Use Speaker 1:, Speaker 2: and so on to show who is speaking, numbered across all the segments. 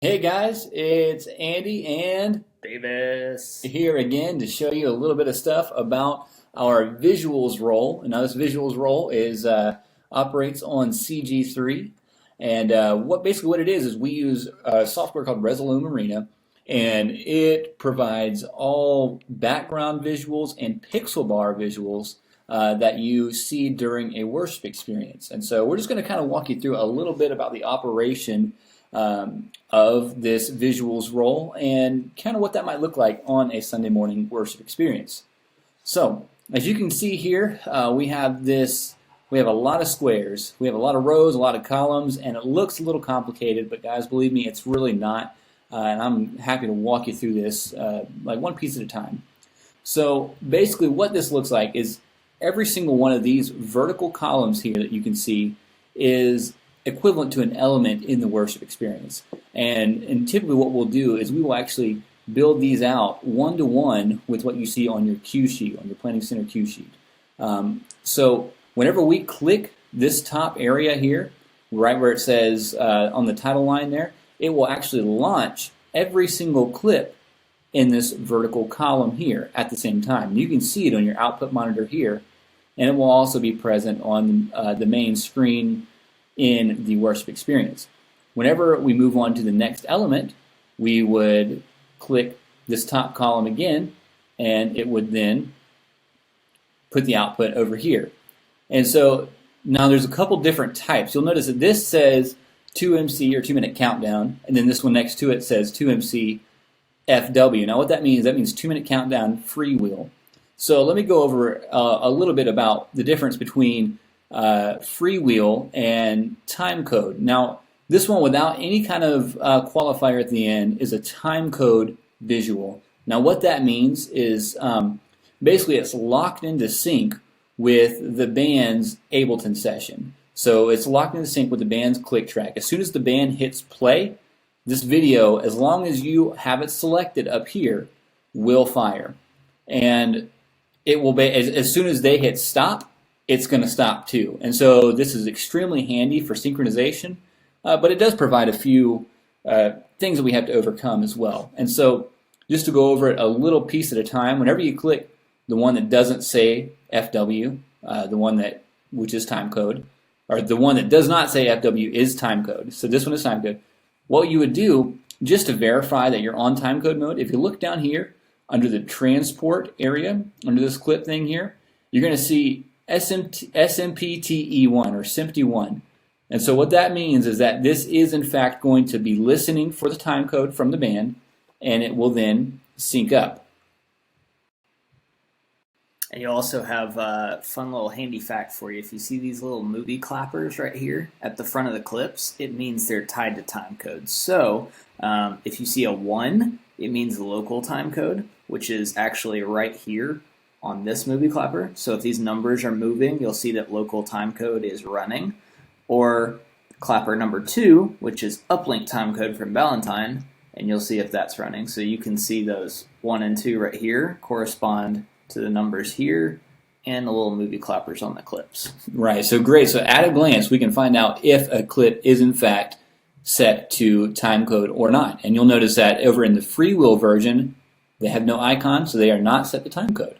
Speaker 1: Hey guys, it's Andy and
Speaker 2: Davis.
Speaker 1: here again to show you a little bit of stuff about our visuals role. And now this visuals role is operates on CG3, and what it is we use software called Resolume Arena, and it provides all background visuals and pixel bar visuals that you see during a worship experience. And so we're just going to kind of walk you through a little bit about the operation of this visuals role and kind of what that might look like on a Sunday morning worship experience. So, as you can see here, we have a lot of squares, we have a lot of rows, a lot of columns, and it looks a little complicated, but guys, believe me, it's really not. And I'm happy to walk you through this like one piece at a time. So basically what this looks like is every single one of these vertical columns here that you can see is equivalent to an element in the worship experience. And typically what we'll do is we will actually build these out one-to-one with what you see on your cue sheet, on your Planning Center cue sheet. So whenever we click this top area here, right where it says on the title line there, it will actually launch every single clip in this vertical column here at the same time. You can see it on your output monitor here, and it will also be present on the main screen in the worship experience. Whenever we move on to the next element, we would click this top column again, and it would then put the output over here. And so now there's a couple different types. You'll notice that this says 2MC or 2-minute countdown, and then this one next to it says 2MC FW. Now what that means 2-minute countdown freewheel. So let me go over a little bit about the difference between freewheel and time code. Now this one without any kind of qualifier at the end is a time code visual. Now what that means is basically it's locked into sync with the band's Ableton session. So it's locked into sync with the band's click track. As soon as the band hits play, this video, as long as you have it selected up here, will fire. And it will be, as soon as they hit stop, it's going to stop too. And so this is extremely handy for synchronization, but it does provide a few things that we have to overcome as well. And so just to go over it a little piece at a time, whenever you click the one that doesn't say FW, which is time code, or the one that does not say FW is time code. So this one is time code. What you would do, just to verify that you're on time code mode, if you look down here under the transport area, under this clip thing here, you're going to see SMPTE1 or SMPTE1. And so what that means is that this is in fact going to be listening for the time code from the band, and it will then sync up.
Speaker 2: And you also have a fun little handy fact for you. If you see these little movie clappers right here at the front of the clips, it means they're tied to time code. So if you see a 1, it means the local time code, which is actually right here on this movie clapper. So if these numbers are moving, you'll see that local time code is running. Or clapper number 2, which is uplink time code from Valentine, and you'll see if that's running. So you can see those 1 and 2 right here correspond to the numbers here and the little movie clappers on the clips.
Speaker 1: Right, so great. So at a glance, we can find out if a clip is in fact set to time code or not. And you'll notice that over in the freewheel version, they have no icon, so they are not set to time code.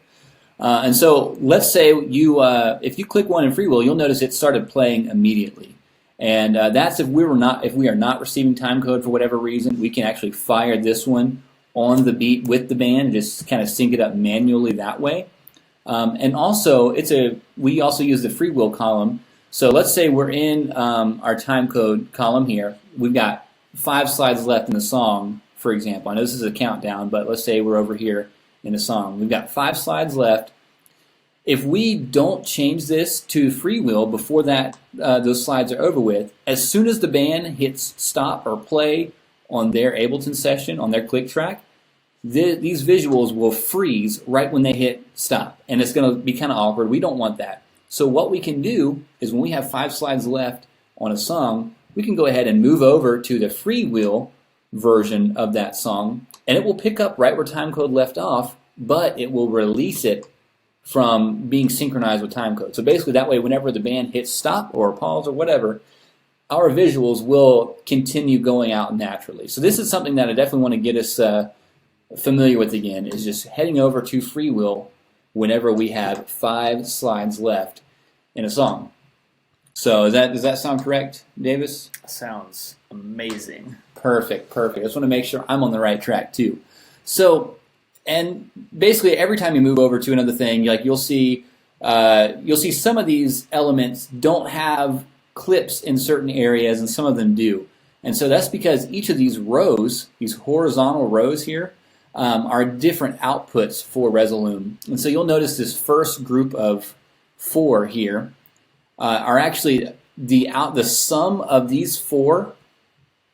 Speaker 1: And so let's say if you click one in freewheel, you'll notice it started playing immediately. And that's if we are not receiving time code for whatever reason, we can actually fire this one on the beat with the band and just kind of sync it up manually that way. And also, we also use the freewheel column. So let's say we're in our time code column here. We've got 5 slides left in the song, for example. I know this is a countdown, but let's say we're over here in a song. We've got 5 slides left. If we don't change this to freewheel before those slides are over with, as soon as the band hits stop or play on their Ableton session, on their click track, these visuals will freeze right when they hit stop. And it's going to be kind of awkward. We don't want that. So what we can do is when we have 5 slides left on a song, we can go ahead and move over to the freewheel version of that song, and it will pick up right where time code left off, but it will release it from being synchronized with time code. So basically that way, whenever the band hits stop or pause or whatever, our visuals will continue going out naturally. So this is something that I definitely want to get us familiar with again, is just heading over to freewheel whenever we have 5 slides left in a song. So does that sound correct, Davis?
Speaker 2: Sounds amazing.
Speaker 1: Perfect. I just want to make sure I'm on the right track too. So, and basically every time you move over to another thing, you'll see some of these elements don't have clips in certain areas, and some of them do. And so that's because each of these rows, these horizontal rows here, are different outputs for Resolume. And so you'll notice this first group of 4 here are actually the sum of these 4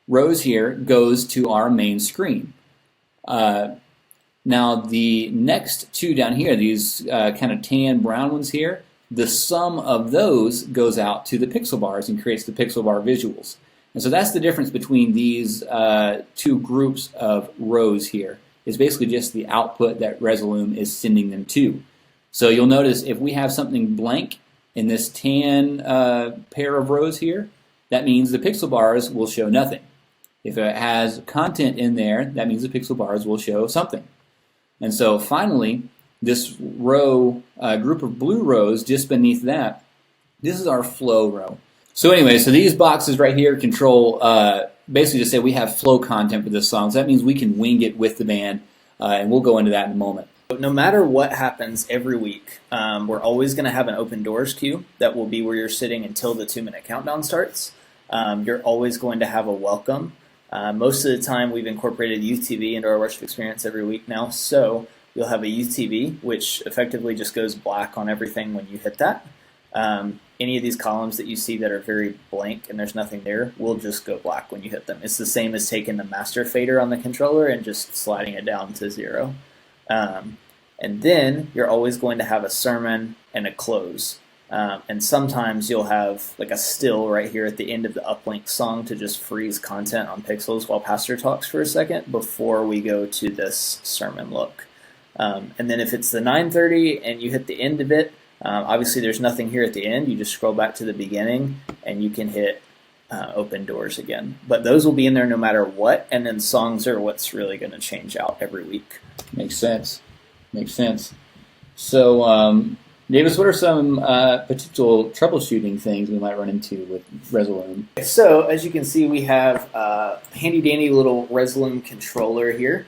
Speaker 1: rows here goes to our main screen. Now the next 2 down here, these kind of tan brown ones here, the sum of those goes out to the pixel bars and creates the pixel bar visuals. And so that's the difference between these 2 groups of rows here. Is basically just the output that Resolume is sending them to. So you'll notice if we have something blank in this tan pair of rows here, that means the pixel bars will show nothing. If it has content in there, that means the pixel bars will show something. And so finally, this row, group of blue rows just beneath that, this is our flow row. So anyway, so these boxes right here control, basically just say we have flow content for this song. So that means we can wing it with the band, and we'll go into that in a moment.
Speaker 2: No matter what happens every week, we're always going to have an open doors queue that will be where you're sitting until the 2-minute countdown starts. You're always going to have a welcome. Most of the time we've incorporated UTV into our worship experience every week now, so you'll have a UTV, which effectively just goes black on everything when you hit that. Any of these columns that you see that are very blank and there's nothing there will just go black when you hit them. It's the same as taking the master fader on the controller and just sliding it down to 0. And then you're always going to have a sermon and a close. And sometimes you'll have like a still right here at the end of the uplink song to just freeze content on pixels while pastor talks for a second before we go to this sermon look. And then if it's the 9:30 and you hit the end of it, obviously there's nothing here at the end. You just scroll back to the beginning and you can hit open doors again. But those will be in there no matter what, and then songs are what's really going to change out every week.
Speaker 1: Makes sense. So, Davis, what are some potential troubleshooting things we might run into with Resolume?
Speaker 2: So, as you can see, we have a handy-dandy little Resolume controller here.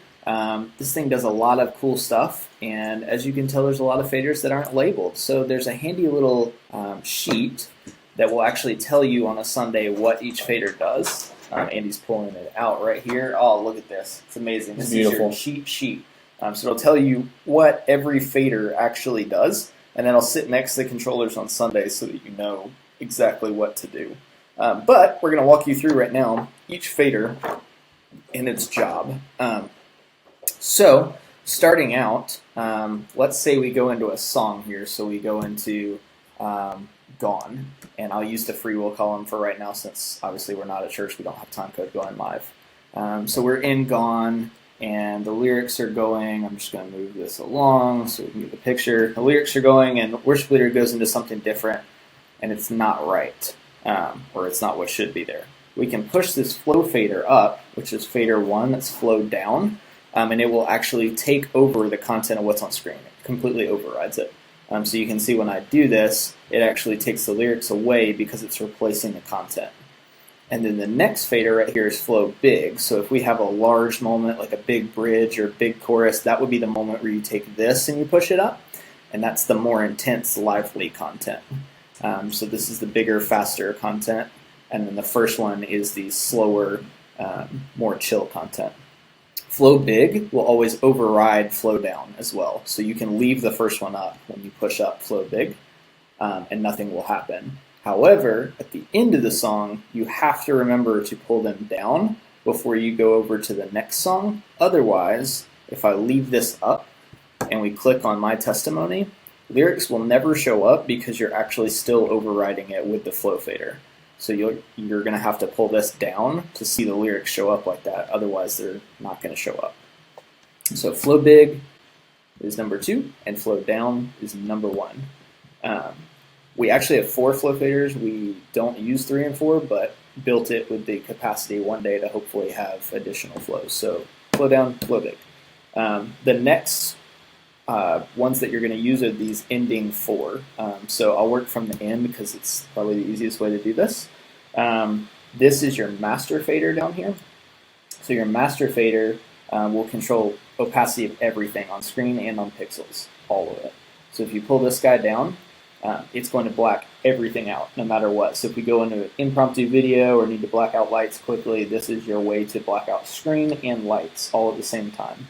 Speaker 2: This thing does a lot of cool stuff, and as you can tell, there's a lot of faders that aren't labeled. So there's a handy little sheet that will actually tell you on a Sunday what each fader does. Andy's pulling it out right here. Oh, look at this. It's amazing. This
Speaker 1: beautiful.
Speaker 2: Is your sheet. So it'll tell you what every fader actually does, and then it'll sit next to the controllers on Sundays so that you know exactly what to do. But we're going to walk you through right now each fader and its job. So, starting out, let's say we go into a song here. So we go into Gone, and I'll use the free will column for right now since obviously we're not at church. We don't have time code going live. So we're in Gone, and the lyrics are going. I'm just going to move this along so we can get the picture. The lyrics are going, and the worship leader goes into something different, and it's not right, or it's not what should be there. We can push this flow fader up, which is fader 1 that's flowed down, and it will actually take over the content of what's on screen. It completely overrides it. So you can see when I do this, it actually takes the lyrics away because it's replacing the content. And then the next fader right here is flow big. So if we have a large moment, like a big bridge or big chorus, that would be the moment where you take this and you push it up. And that's the more intense, lively content. So this is the bigger, faster content. And then the first one is the slower, more chill content. Flow big will always override flow down as well. So you can leave the first one up when you push up flow big, and nothing will happen. However, at the end of the song, you have to remember to pull them down before you go over to the next song. Otherwise, if I leave this up and we click on My Testimony, lyrics will never show up because you're actually still overriding it with the flow fader. So you're going to have to pull this down to see the lyrics show up like that. Otherwise, they're not going to show up. So flow big is number 2, and flow down is number 1. We actually have 4 flow faders. We don't use 3 and 4, but built it with the capacity one day to hopefully have additional flows. So flow down, flow big. The next ones that you're going to use are these ending 4. So I'll work from the end because it's probably the easiest way to do this. This is your master fader down here. So your master fader will control opacity of everything on screen and on pixels, all of it. So if you pull this guy down, it's going to black everything out no matter what. So if we go into an impromptu video or need to black out lights quickly, this is your way to black out screen and lights all at the same time.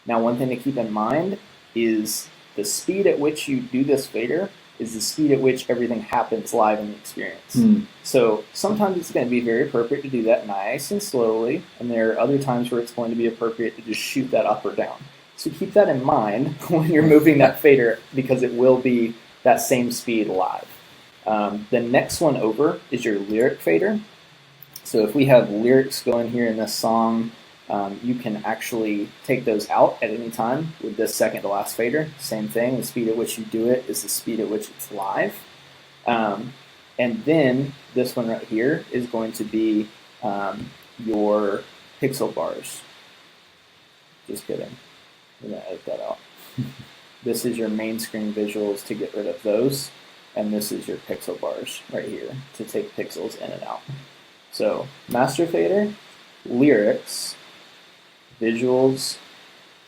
Speaker 2: Now, one thing to keep in mind is the speed at which you do this fader is the speed at which everything happens live in the experience. So sometimes it's going to be very appropriate to do that nice and slowly, and there are other times where it's going to be appropriate to just shoot that up or down. So keep that in mind when you're moving that fader, because it will be that same speed live. The next one over is your lyric fader. So if we have lyrics going here in this song, you can actually take those out at any time with this second to last fader. Same thing, the speed at which you do it is the speed at which it's live. And then this one right here is going to be your pixel bars. Just kidding. We're going to edit that out. This is your main screen visuals to get rid of those. And this is your pixel bars right here to take pixels in and out. So master fader, lyrics, visuals,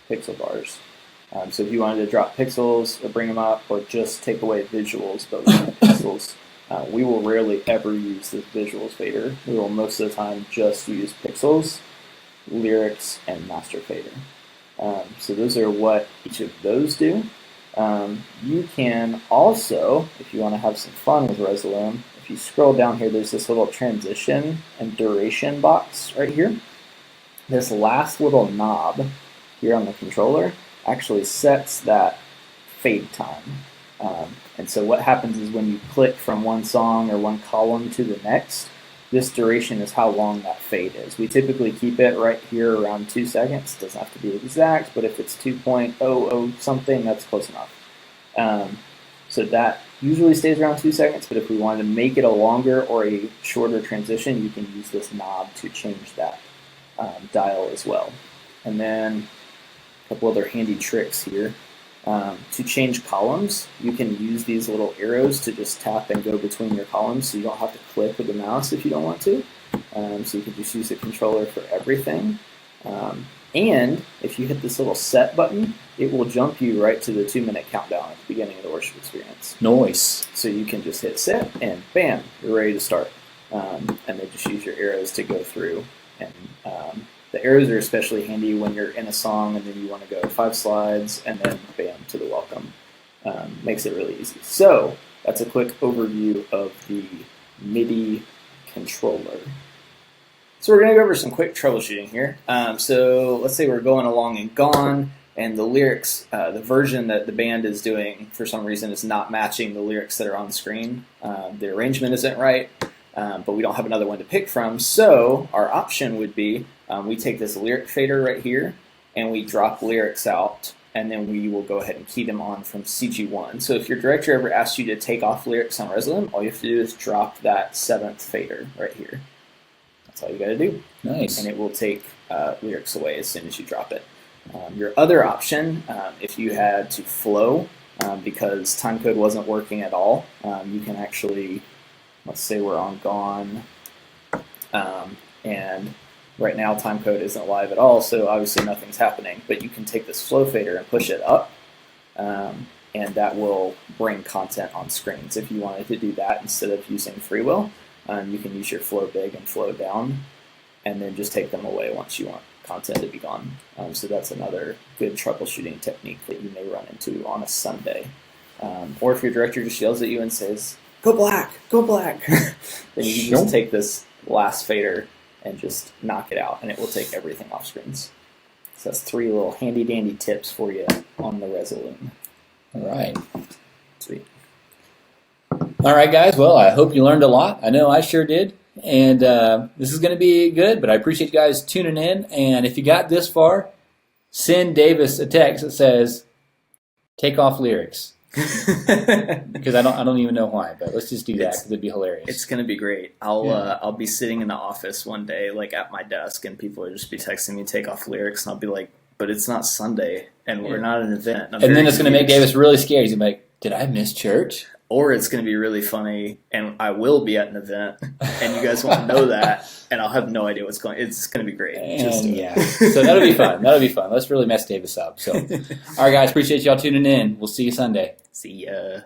Speaker 2: pixel bars. So if you wanted to drop pixels or bring them up or just take away visuals but leave the pixels, we will rarely ever use the visuals fader. We will most of the time just use pixels, lyrics, and master fader. So those are what each of those do. You can also, if you want to have some fun with Resolume, if you scroll down here, there's this little transition and duration box right here. This last little knob here on the controller actually sets that fade time. And so what happens is when you click from one song or one column to the next, this duration is how long that fade is. We typically keep it right here around 2 seconds. It doesn't have to be exact, but if it's 2.00 something, that's close enough. So that usually stays around 2 seconds, but if we wanted to make it a longer or a shorter transition, you can use this knob to change that dial as well. And then a couple other handy tricks here. To change columns, you can use these little arrows to just tap and go between your columns, so you don't have to click with the mouse if you don't want to. So you can just use the controller for everything. And if you hit this little set button, it will jump you right to the 2-minute countdown at the beginning of the worship experience.
Speaker 1: Nice.
Speaker 2: So you can just hit set and bam, you're ready to start. And then just use your arrows to go through. And the arrows are especially handy when you're in a song and then you want to go 5 slides and then bam to the welcome. Makes it really easy. So that's a quick overview of the MIDI controller. So we're going to go over some quick troubleshooting here. So let's say we're going along and Gone, and the lyrics, the version that the band is doing for some reason is not matching the lyrics that are on the screen. The arrangement isn't right, but we don't have another one to pick from. So our option would be we take this lyric fader right here and we drop lyrics out, and then we will go ahead and key them on from CG1. So if your director ever asks you to take off lyrics on Resolume, all you have to do is drop that 7th fader right here. That's all you got to do.
Speaker 1: Nice.
Speaker 2: And it will take lyrics away as soon as you drop it. Your other option, if you had to flow, because timecode wasn't working at all, you can actually, let's say we're on Gone, and right now timecode isn't live at all, so obviously nothing's happening, but you can take this flow fader and push it up, and that will bring content on screens. If you wanted to do that instead of using FreeWheel, you can use your flow big and flow down, and then just take them away once you want content to be gone. So that's another good troubleshooting technique that you may run into on a Sunday. Or if your director just yells at you and says, "Go black, go black," then you can just take this last fader and just knock it out, and it will take everything off screens. So that's 3 little handy dandy tips for you on the Resolume.
Speaker 1: All right.
Speaker 2: Sweet.
Speaker 1: All right, guys. Well, I hope you learned a lot. I know I sure did. And this is going to be good, but I appreciate you guys tuning in. And if you got this far, send Davis a text that says, "Take off lyrics." Because I don't even know why, but let's just do that because it'd be hilarious.
Speaker 2: It's gonna be great. I'll be sitting in the office one day, like at my desk, and people will just be texting me take off lyrics, and I'll be like, "But it's not Sunday, and we're not an event."
Speaker 1: And then it's gonna make Davis really scared. He's gonna be like, "Did I miss church?"
Speaker 2: Or it's going to be really funny, and I will be at an event, and you guys won't know that, and I'll have no idea what's going. It's going to be great.
Speaker 1: So that'll be fun. That'll be fun. Let's really mess Davis up. So, all right, guys, appreciate y'all tuning in. We'll see you Sunday.
Speaker 2: See ya.